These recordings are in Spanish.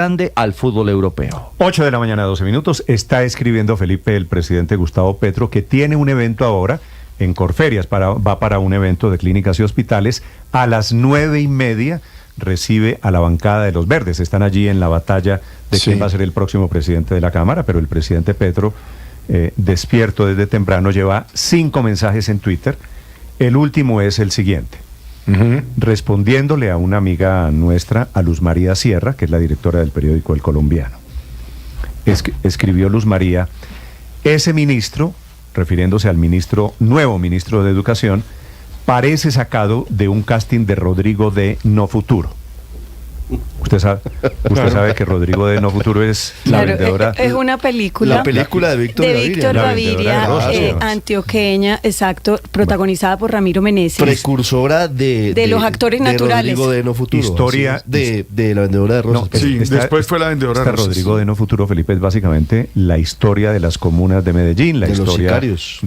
grande al fútbol europeo. 8 de la mañana, 12 minutos. Está escribiendo Felipe, el presidente Gustavo Petro, que tiene un evento ahora en Corferias, va para un evento de clínicas y hospitales. A las 9:30 recibe a la bancada de los verdes. Están allí en la batalla de quién va a ser el próximo presidente de la Cámara, pero el presidente Petro, despierto desde temprano, lleva 5 mensajes en Twitter. El último es el siguiente. Respondiéndole a una amiga nuestra, a Luz María Sierra, que es la directora del periódico El Colombiano. Escribió Luz María: ese ministro, refiriéndose al nuevo ministro de Educación, parece sacado de un casting de Rodrigo de No Futuro. Usted sabe que Rodrigo de No Futuro es la vendedora. Es una película. La película de Víctor Gaviria, antioqueña, exacto, protagonizada por Ramiro Meneses. Precursora de los actores naturales. Rodrigo de No Futuro. Historia de la vendedora de rosas. Después fue la vendedora de rosas. Rodrigo de No Futuro, Felipe, es básicamente la historia de las comunas de Medellín, la de historia los sicarios.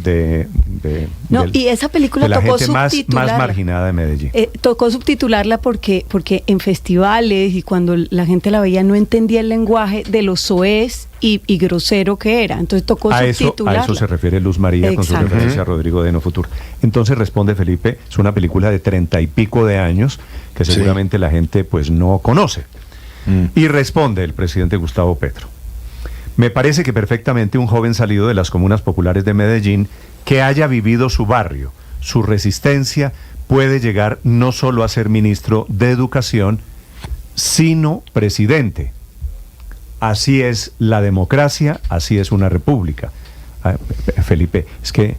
Y esa película de la tocó gente más marginada de Medellín. Tocó subtitularla porque en festivales y cuando la gente la veía no entendía el lenguaje de lo soez y grosero que era. Entonces tocó subtitularla. A eso se refiere Luz María con su referencia a Rodrigo de No Futuro. Entonces responde Felipe: es una película de 30 y pico de años que seguramente la gente pues no conoce. Y responde el presidente Gustavo Petro: me parece que perfectamente un joven salido de las comunas populares de Medellín, que haya vivido su barrio, su resistencia, puede llegar no solo a ser ministro de Educación, sino presidente. Así es la democracia, así es una república. Felipe, es que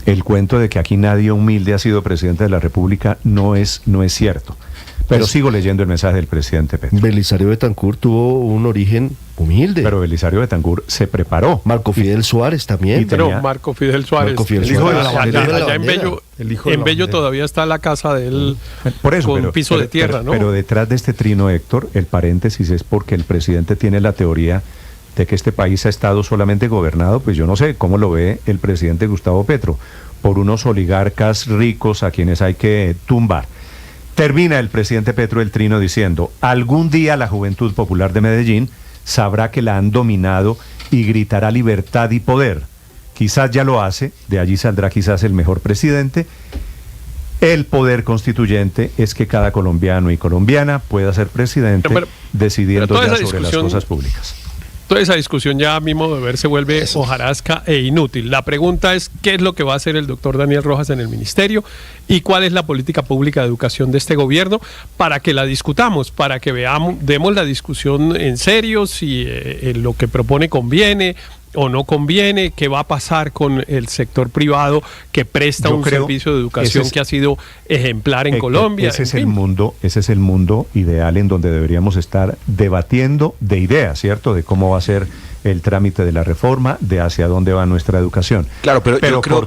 el cuento de que aquí nadie humilde ha sido presidente de la república no es cierto. Pero sigo leyendo el mensaje del presidente Petro. Belisario Betancur tuvo un origen humilde. Pero Belisario Betancur se preparó. Marco Fidel Suárez también. Marco Fidel Suárez. El hijo de la allá en Bello todavía está la casa de él. Por eso, con piso de tierra, ¿no? Pero detrás de este trino, Héctor, el paréntesis es porque el presidente tiene la teoría de que este país ha estado solamente gobernado, pues yo no sé cómo lo ve el presidente Gustavo Petro, por unos oligarcas ricos a quienes hay que tumbar. Termina el presidente Petro el trino diciendo: algún día la juventud popular de Medellín sabrá que la han dominado y gritará libertad y poder. Quizás ya lo hace, de allí saldrá quizás el mejor presidente. El poder constituyente es que cada colombiano y colombiana pueda ser presidente, decidiendo ya sobre las cosas públicas. Toda esa discusión ya a mi modo de ver se vuelve hojarasca e inútil. La pregunta es: ¿qué es lo que va a hacer el doctor Daniel Rojas en el ministerio? ¿Y cuál es la política pública de educación de este gobierno? Para que la discutamos, para que demos la discusión en serio, si lo que propone conviene o no conviene, qué va a pasar con el sector privado que presta un servicio de educación que ha sido ejemplar en Colombia. Ese es el mundo ideal en donde deberíamos estar debatiendo de ideas, ¿cierto? De cómo va a ser el trámite de la reforma, de hacia dónde va nuestra educación. Claro, pero yo creo,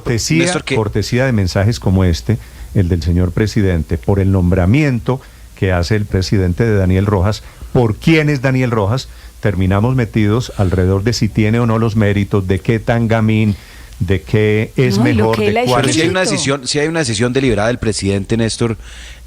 cortesía de mensajes como este, el del señor presidente, por el nombramiento que hace el presidente de Daniel Rojas. ¿Por quién es Daniel Rojas? Terminamos metidos alrededor de si tiene o no los méritos, de qué tan gamín, de qué es mejor, de cuál es. Si hay una decisión deliberada del presidente, Néstor,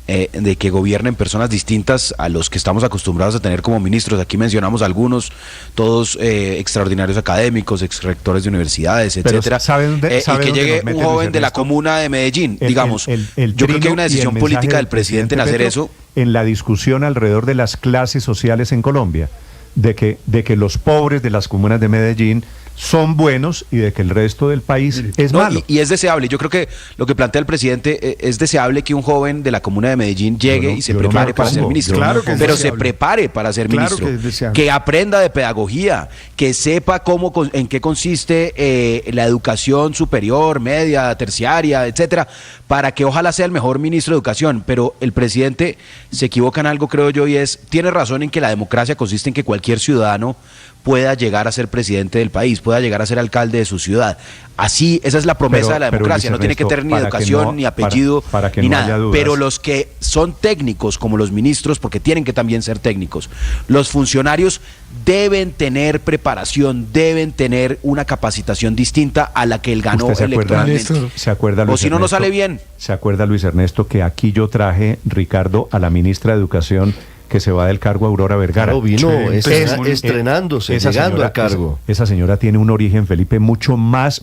de que gobiernen personas distintas a los que estamos acostumbrados a tener como ministros. Aquí mencionamos algunos, todos extraordinarios académicos, exrectores de universidades, etcétera. Y que llegue un joven de la comuna de Medellín, digamos. Yo creo que hay una decisión política del presidente en hacer eso. En la discusión alrededor de las clases sociales en Colombia, de que los pobres de las comunas de Medellín son buenos y de que el resto del país es malo. Y es deseable. Yo creo que lo que plantea el presidente es deseable que un joven de la comuna de Medellín llegue y se prepare para ser ministro. Pero se prepare para ser ministro. Que aprenda de pedagogía, que sepa en qué consiste la educación superior, media, terciaria, etcétera, para que ojalá sea el mejor ministro de educación. Pero el presidente se equivoca en algo, creo yo, y tiene razón en que la democracia consiste en que cualquier ciudadano pueda llegar a ser presidente del país, pueda llegar a ser alcalde de su ciudad. Así, esa es la promesa de la democracia. No tiene que tener ni educación, ni apellido, ni nada. Pero los que son técnicos, como los ministros, porque tienen que también ser técnicos, los funcionarios deben tener preparación, deben tener una capacitación distinta a la que él ganó electoralmente. ¿Se acuerda, Luis o si no, no sale bien. ¿Se acuerda, Luis Ernesto, que aquí yo traje, Ricardo, a la ministra de Educación que se va del cargo Aurora Vergara. Claro, vino estrenándose, llegando al cargo. Esa señora tiene un origen, Felipe, mucho más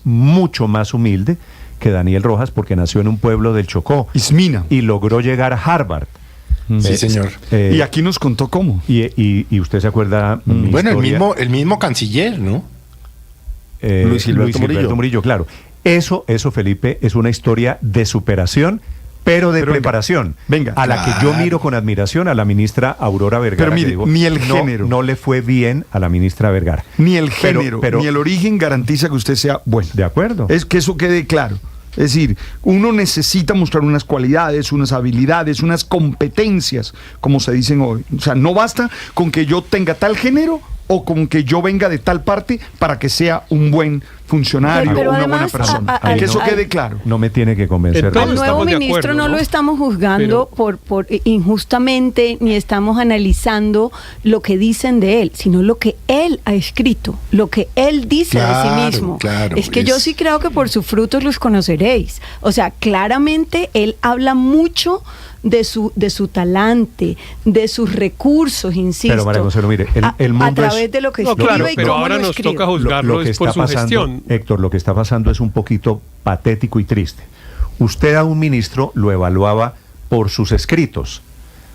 humilde que Daniel Rojas, porque nació en un pueblo del Chocó. Ismina. Y logró llegar a Harvard. Sí, señor. Y aquí nos contó cómo. Y usted se acuerda... Bueno, el mismo canciller, ¿no? Luis Gilberto Murillo, claro. Eso, Felipe, es una historia de superación, pero de preparación. Venga. A la que yo miro con admiración a la ministra Aurora Vergara. Pero mire, ni el género. No le fue bien a la ministra Vergara. Ni el género, ni el origen garantiza que usted sea bueno. De acuerdo. Es que eso quede claro. Es decir, uno necesita mostrar unas cualidades, unas habilidades, unas competencias, como se dicen hoy. O sea, no basta con que yo tenga tal género o con que yo venga de tal parte para que sea un buen funcionario o una buena persona. Que eso quede claro. No me tiene que convencer. Al nuevo ministro no lo estamos juzgando por injustamente, ni estamos analizando lo que dicen de él, sino lo que él ha escrito, lo que él dice de sí mismo. Es que yo sí creo que por sus frutos los conoceréis. O sea, claramente él habla mucho de su talante, de sus recursos, insisto. Pero María Consuelo, mire, el mundo a través de lo que escribe claro, y pero cómo ahora lo nos escribe. toca juzgarlo lo que por su gestión. Héctor, lo que está pasando es un poquito patético y triste. Usted a un ministro lo evaluaba por sus escritos.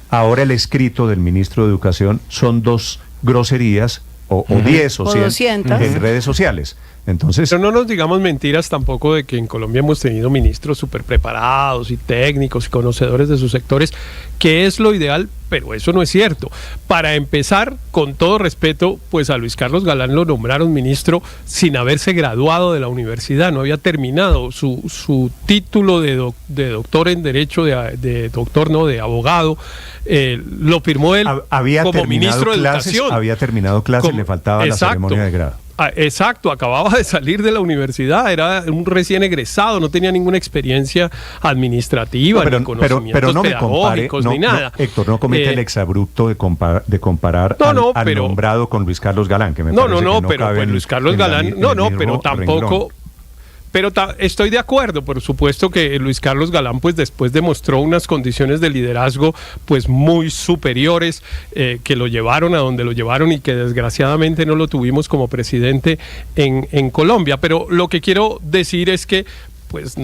Ahora el escrito del ministro de Educación son 2 groserías o 10 o 100 200 en redes sociales. Entonces, pero no nos digamos mentiras tampoco de que en Colombia hemos tenido ministros súper preparados y técnicos y conocedores de sus sectores, que es lo ideal, pero eso no es cierto. Para empezar, con todo respeto, pues a Luis Carlos Galán lo nombraron ministro sin haberse graduado de la universidad, no había terminado su título de doctor en Derecho, de abogado, lo firmó él como ministro de Educación. Había terminado clases, le faltaba la ceremonia de grado. Exacto, acababa de salir de la universidad, era un recién egresado, no tenía ninguna experiencia administrativa, ni conocimientos pedagógicos, ni nada. Héctor, no comete el exabrupto de comparar al nombrado con Luis Carlos Galán, que me parece que no pero cabe Luis Carlos Galán, pero tampoco... renglón. Pero estoy de acuerdo, por supuesto que Luis Carlos Galán pues después demostró unas condiciones de liderazgo pues muy superiores que lo llevaron a donde lo llevaron y que desgraciadamente no lo tuvimos como presidente en Colombia. Pero lo que quiero decir es que pues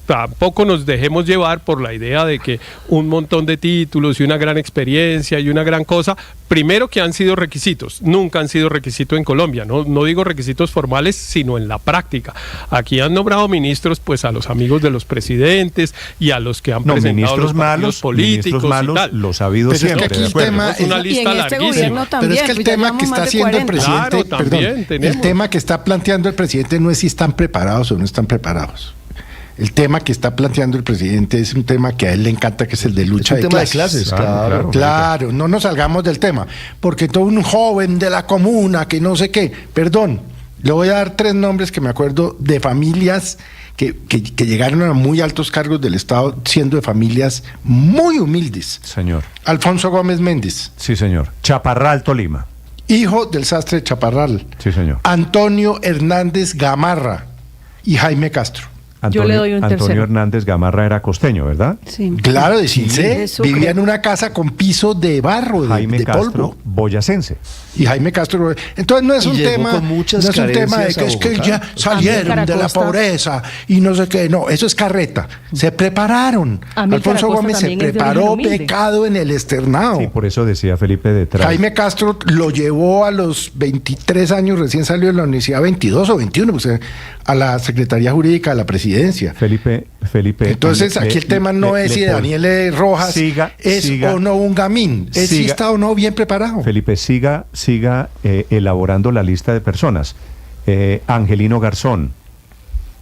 tampoco nos dejemos llevar por la idea de que un montón de títulos y una gran experiencia y una gran cosa, primero que han sido requisitos, nunca han sido requisito en Colombia, no digo requisitos formales, sino en la práctica. Aquí han nombrado ministros pues a los amigos de los presidentes y a los que han presentado los partidos políticos malos, y tal. Los ha habido siempre. Es que aquí el tema es una lista larguísima. Pero es que el tema que está haciendo el presidente, el tema que está planteando el presidente no es si están preparados o no están preparados. El tema que está planteando el presidente es un tema que a él le encanta, que es el de lucha de clases. Claro, no nos salgamos del tema, porque todo un joven de la comuna que no sé qué, perdón, le voy a dar 3 nombres que me acuerdo de familias que llegaron a muy altos cargos del Estado siendo de familias muy humildes. Señor. Alfonso Gómez Méndez. Sí, señor. Chaparral, Tolima. Hijo del sastre de Chaparral. Sí, señor. Antonio Hernández Gamarra y Jaime Castro. Yo le doy un tercero. Antonio Hernández Gamarra era costeño, ¿verdad? Sí. Claro, de Cincé. Vivía en una casa con piso de barro, Jaime Castro, polvo. Boyacense. Y Jaime Castro. Entonces no es un tema, de que es que ya salieron de la pobreza y no sé qué. No, eso es carreta. Se prepararon. Alfonso Gómez se preparó becado en el externado. Sí, por eso decía Felipe detrás. Jaime Castro lo llevó a los 23 años, recién salió de la universidad, 22 o 21, pues, a la Secretaría Jurídica de la Presidencia. Felipe. Entonces aquí el tema no es si Daniel Rojas es o no un gamín, es si está o no bien preparado. Felipe, siga elaborando la lista de personas. Angelino Garzón,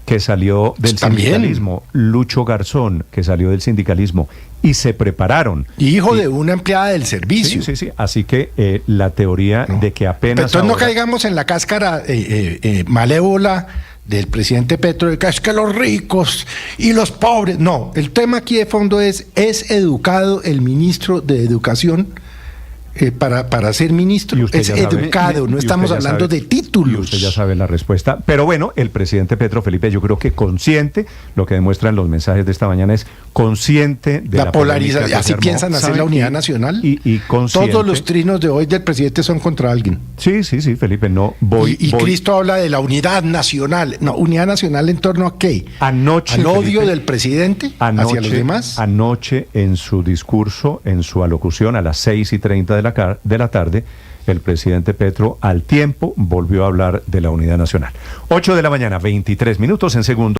que salió del sindicalismo. Lucho Garzón, que salió del sindicalismo. Y se prepararon. Hijo de una empleada del servicio. Sí. Así que la teoría de que apenas. Entonces no caigamos en la cáscara malévola del presidente Petro, de que es que los ricos y los pobres. No, el tema aquí de fondo es educado el ministro de Educación para ser ministro. Es educado, no estamos hablando de títulos. Y usted ya sabe la respuesta. Pero bueno, el presidente Petro, Felipe, yo creo que consciente, lo que demuestran los mensajes de esta mañana es consciente de la polarización. Así piensan hacer la unidad nacional. Y consciente. Todos los trinos de hoy del presidente son contra alguien. Sí, Felipe, no voy. Y Cristo habla de la unidad nacional. No, ¿unidad nacional en torno a qué? Anoche, ¿al odio del presidente hacia los demás? Anoche, en su discurso, en su alocución a las 6:30 de la tarde, el presidente Petro al tiempo volvió a hablar de la unidad nacional. 8 de la mañana, 23 minutos en segundo.